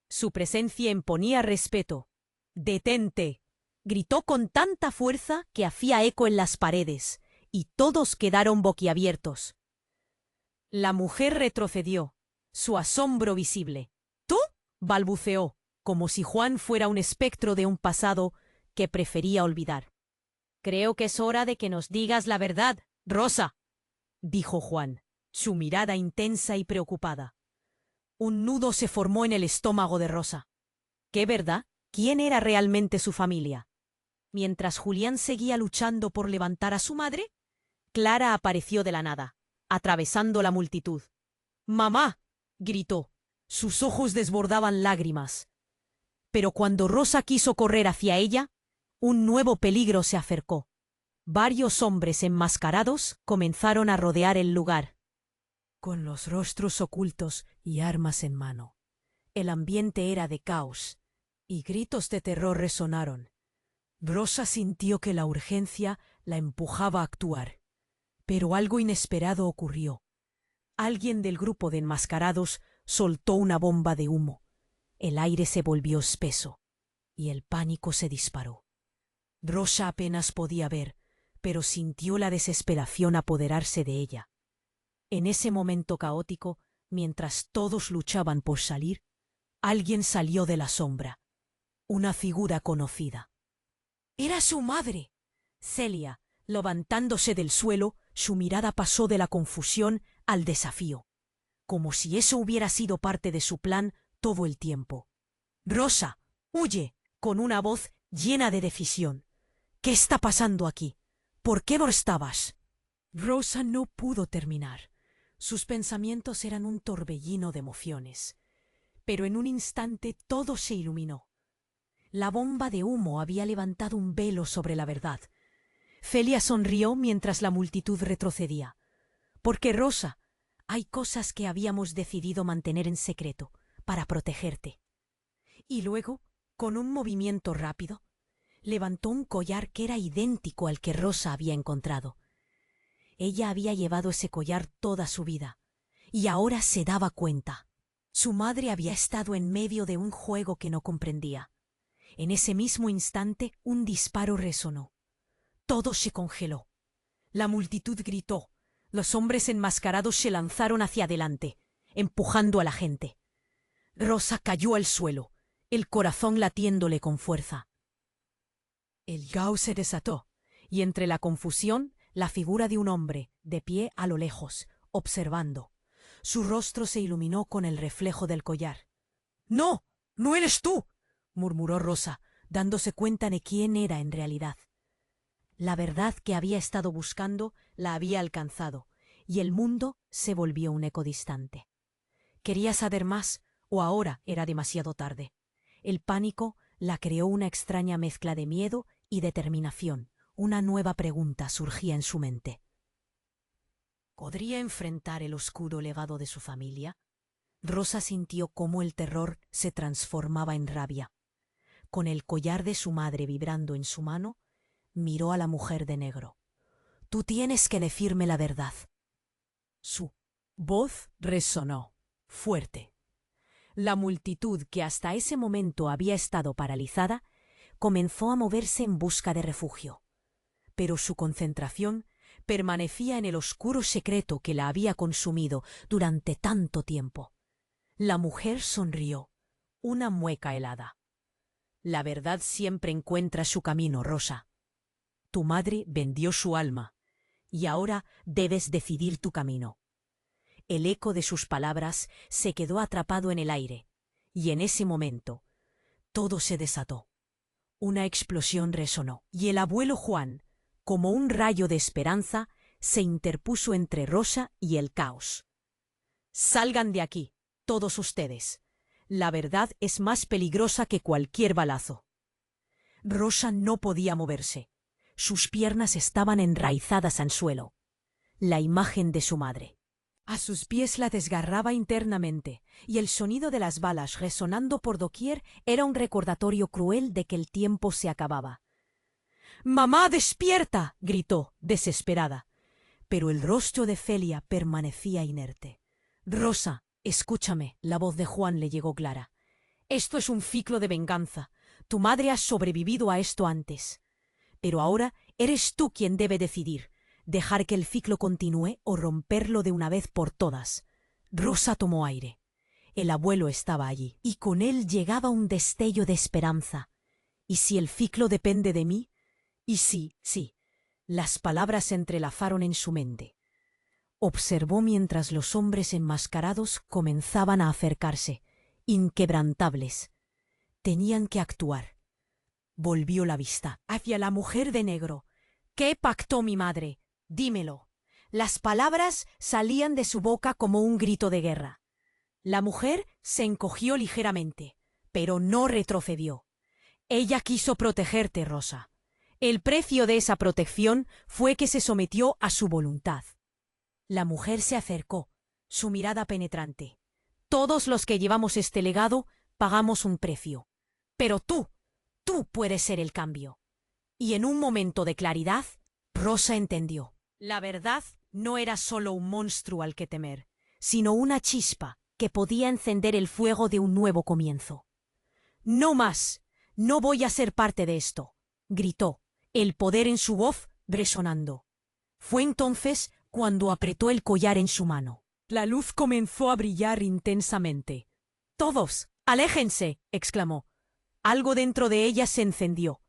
Speaker 1: Su presencia imponía respeto. «¡Detente!», gritó con tanta fuerza que hacía eco en las paredes, y todos quedaron boquiabiertos. La mujer retrocedió, su asombro visible. «¿Tú?», balbuceó, como si Juan fuera un espectro de un pasado que prefería olvidar. «Creo que es hora de que nos digas la verdad, Rosa», dijo Juan, su mirada intensa y preocupada. Un nudo se formó en el estómago de Rosa. ¿Qué verdad? ¿Quién era realmente su familia? Mientras Julián seguía luchando por levantar a su madre, Clara apareció de la nada, atravesando la multitud. «¡Mamá!», gritó. Sus ojos desbordaban lágrimas. Pero cuando Rosa quiso correr hacia ella, un nuevo peligro se acercó. Varios hombres enmascarados comenzaron a rodear el lugar, con los rostros ocultos y armas en mano. El ambiente era de caos, y gritos de terror resonaron. Rosa sintió que la urgencia la empujaba a actuar. Pero algo inesperado ocurrió. Alguien del grupo de enmascarados soltó una bomba de humo. El aire se volvió espeso, y el pánico se disparó. Rosa apenas podía ver, pero sintió la desesperación apoderarse de ella. En ese momento caótico, mientras todos luchaban por salir, alguien salió de la sombra. Una figura conocida. Era su madre. Celia, levantándose del suelo, su mirada pasó de la confusión al desafío, como si eso hubiera sido parte de su plan todo el tiempo. «Rosa, huye», con una voz llena de decisión. «¿Qué está pasando aquí? ¿Por qué no estabas?» Rosa no pudo terminar. Sus pensamientos eran un torbellino de emociones. Pero en un instante todo se iluminó. La bomba de humo había levantado un velo sobre la verdad. Celia sonrió mientras la multitud retrocedía. «Porque, Rosa, hay cosas que habíamos decidido mantener en secreto para protegerte». Y luego, con un movimiento rápido, levantó un collar que era idéntico al que Rosa había encontrado. Ella había llevado ese collar toda su vida, y ahora se daba cuenta. Su madre había estado en medio de un juego que no comprendía. En ese mismo instante, un disparo resonó. Todo se congeló. La multitud gritó. Los hombres enmascarados se lanzaron hacia adelante, empujando a la gente. Rosa cayó al suelo, el corazón latiéndole con fuerza. El caos se desató, y entre la confusión, la figura de un hombre, de pie a lo lejos, observando. Su rostro se iluminó con el reflejo del collar. «¡No! ¡No eres tú!», murmuró Rosa, dándose cuenta de quién era en realidad. La verdad que había estado buscando la había alcanzado, y el mundo se volvió un eco distante. Quería saber más, o ahora era demasiado tarde. El pánico la creó una extraña mezcla de miedo y determinación. Una nueva pregunta surgía en su mente. ¿Podría enfrentar el oscuro legado de su familia? Rosa sintió cómo el terror se transformaba en rabia. Con el collar de su madre vibrando en su mano, miró a la mujer de negro. «Tú tienes que decirme la verdad». Su voz resonó, fuerte. La multitud, que hasta ese momento había estado paralizada, comenzó a moverse en busca de refugio. Pero su concentración permanecía en el oscuro secreto que la había consumido durante tanto tiempo. La mujer sonrió, una mueca helada. «La verdad siempre encuentra su camino, Rosa. Tu madre vendió su alma, y ahora debes decidir tu camino». El eco de sus palabras se quedó atrapado en el aire, y en ese momento todo se desató. Una explosión resonó, y el abuelo Juan, como un rayo de esperanza, se interpuso entre Rosa y el caos. «Salgan de aquí, todos ustedes. La verdad es más peligrosa que cualquier balazo». Rosa no podía moverse. Sus piernas estaban enraizadas al suelo. La imagen de su madre. A sus pies la desgarraba internamente, y el sonido de las balas resonando por doquier era un recordatorio cruel de que el tiempo se acababa. «¡Mamá, despierta!», gritó, desesperada. Pero el rostro de Celia permanecía inerte. «Rosa, escúchame», la voz de Juan le llegó clara. «Esto es un ciclo de venganza. Tu madre ha sobrevivido a esto antes. Pero ahora eres tú quien debe decidir. Dejar que el ciclo continúe o romperlo de una vez por todas». Rosa tomó aire. El abuelo estaba allí, y con él llegaba un destello de esperanza. «¿Y si el ciclo depende de mí?» «Y sí». Las palabras se entrelazaron en su mente. Observó mientras los hombres enmascarados comenzaban a acercarse, inquebrantables. Tenían que actuar. Volvió la vista hacia la mujer de negro. «¿Qué pactó mi madre? Dímelo». Las palabras salían de su boca como un grito de guerra. La mujer se encogió ligeramente, pero no retrocedió. Ella quiso protegerte, Rosa. El precio de esa protección fue que se sometió a su voluntad. La mujer se acercó, su mirada penetrante. Todos los que llevamos este legado pagamos un precio. Pero tú puedes ser el cambio. Y en un momento de claridad, Rosa entendió. La verdad no era solo un monstruo al que temer, sino una chispa que podía encender el fuego de un nuevo comienzo. «No más, no voy a ser parte de esto», gritó, el poder en su voz resonando. Fue entonces cuando apretó el collar en su mano. La luz comenzó a brillar intensamente. «¡Todos, aléjense!», exclamó. Algo dentro de ella se encendió.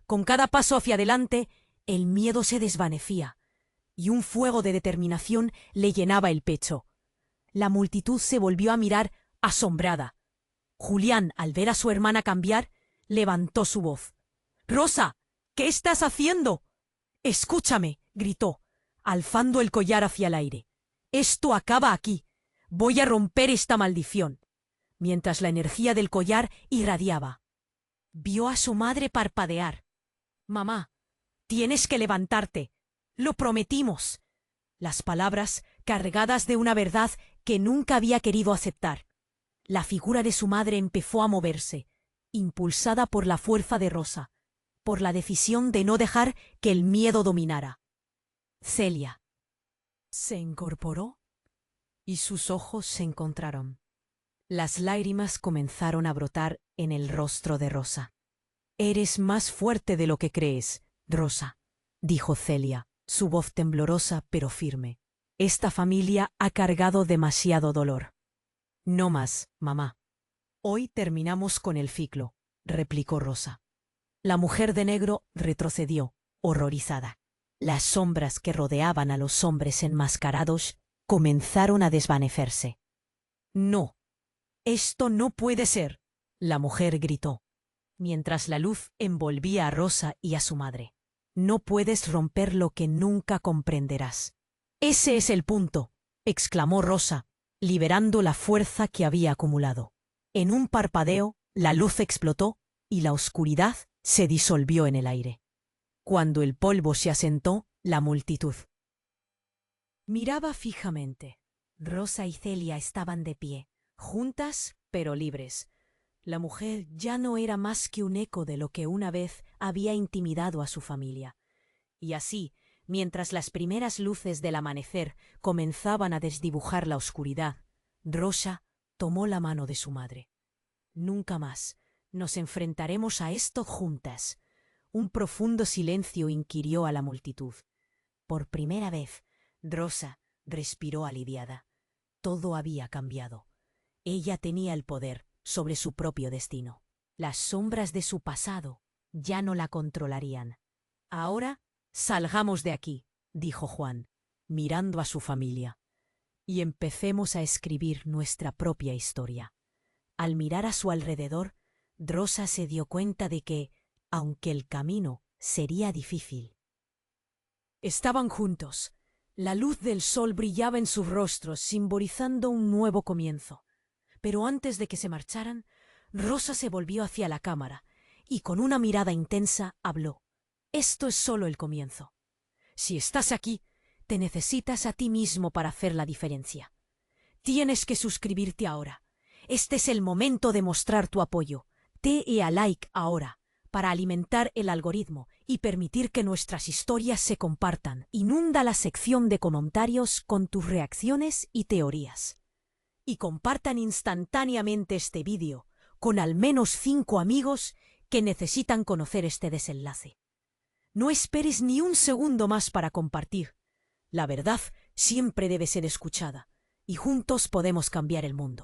Speaker 1: Con cada paso hacia adelante, el miedo se desvanecía, y un fuego de determinación le llenaba el pecho. La multitud se volvió a mirar asombrada. Julián, al ver a su hermana cambiar, levantó su voz. «Rosa, ¿qué estás haciendo?» «Escúchame», gritó, alzando el collar hacia el aire. «Esto acaba aquí. Voy a romper esta maldición», mientras la energía del collar irradiaba. Vio a su madre parpadear. «Mamá, tienes que levantarte. Lo prometimos». Las palabras cargadas de una verdad que nunca había querido aceptar. La figura de su madre empezó a moverse, impulsada por la fuerza de Rosa, por la decisión de no dejar que el miedo dominara. Celia se incorporó y sus ojos se encontraron. Las lágrimas comenzaron a brotar en el rostro de Rosa. «Eres más fuerte de lo que crees, Rosa», dijo Celia, su voz temblorosa pero firme. «Esta familia ha cargado demasiado dolor». «No más, mamá. Hoy terminamos con el ciclo», replicó Rosa. La mujer de negro retrocedió, horrorizada. Las sombras que rodeaban a los hombres enmascarados comenzaron a desvanecerse. «No, esto no puede ser», la mujer gritó, mientras la luz envolvía a Rosa y a su madre. «No puedes romper lo que nunca comprenderás». «Ese es el punto», exclamó Rosa, liberando la fuerza que había acumulado. En un parpadeo, la luz explotó y la oscuridad se disolvió en el aire. Cuando el polvo se asentó, la multitud miraba fijamente. Rosa y Celia estaban de pie, juntas pero libres. La mujer ya no era más que un eco de lo que una vez había intimidado a su familia. Y así, mientras las primeras luces del amanecer comenzaban a desdibujar la oscuridad, Rosa tomó la mano de su madre. «Nunca más nos enfrentaremos a esto juntas». Un profundo silencio inquirió a la multitud. Por primera vez, Rosa respiró aliviada. Todo había cambiado. Ella tenía el poder sobre su propio destino. Las sombras de su pasado ya no la controlarían. «Ahora salgamos de aquí», dijo Juan, mirando a su familia, «y empecemos a escribir nuestra propia historia». Al mirar a su alrededor, Rosa se dio cuenta de que, aunque el camino sería difícil, estaban juntos. La luz del sol brillaba en sus rostros, simbolizando un nuevo comienzo. Pero antes de que se marcharan, Rosa se volvió hacia la cámara y con una mirada intensa habló. «Esto es solo el comienzo. Si estás aquí, te necesitas a ti mismo para hacer la diferencia. Tienes que suscribirte ahora. Este es el momento de mostrar tu apoyo. Dale a like ahora para alimentar el algoritmo y permitir que nuestras historias se compartan. Inunda la sección de comentarios con tus reacciones y teorías. Y compartan instantáneamente este vídeo con al menos 5 amigos que necesitan conocer este desenlace. No esperes ni un segundo más para compartir. La verdad siempre debe ser escuchada y juntos podemos cambiar el mundo.